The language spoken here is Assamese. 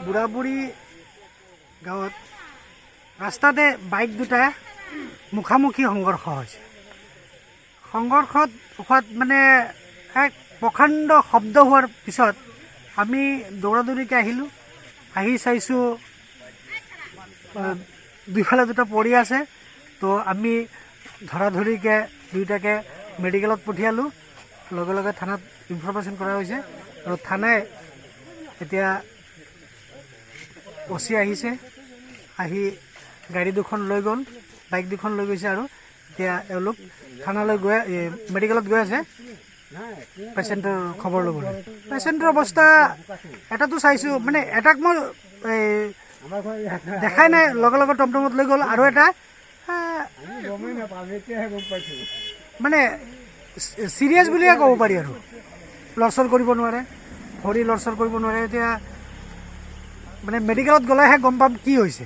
বুঢ়াবুঢ়ী গাঁৱত ৰাস্তাতে বাইক দুটা মুখামুখি সংঘৰ্ষ হৈছে। সংঘৰ্ষত মানে এক প্ৰকাণ্ড শব্দ হোৱাৰ পিছত আমি দৌৰাদৌৰিকৈ আহিলোঁ। আহি চাইছোঁ দুইফালে দুটা পৰি আছে। তো আমি ধৰাধৰিকৈ দুয়োটাকে মেডিকেলত পঠিয়ালোঁ। লগে লগে থানাত ইনফৰমেশ্যন কৰা হৈছে আৰু থানাই এতিয়া অচি আহিছে, আহি গাড়ী দুখন লৈ গ'ল, বাইক দুখন লৈ গৈছে আৰু এতিয়া এওঁলোক থানালৈ গৈ মেডিকেলত গৈ আছে পেচেণ্টৰ খবৰ ল'বলৈ। পেচেণ্টৰ অৱস্থা এটাতো চাইছোঁ, মানে এটাক মই দেখাই নাই, লগে লগে টমটমত লৈ গ'ল, আৰু এটা মানে চিৰিয়াছ বুলিয়ে ক'ব পাৰি আৰু লৰচৰ কৰিব নোৱাৰে, ভৰি লৰচৰ কৰিব নোৱাৰে। এতিয়া মানে মেডিকেলত গ'লেহে গম পাম কি হৈছে।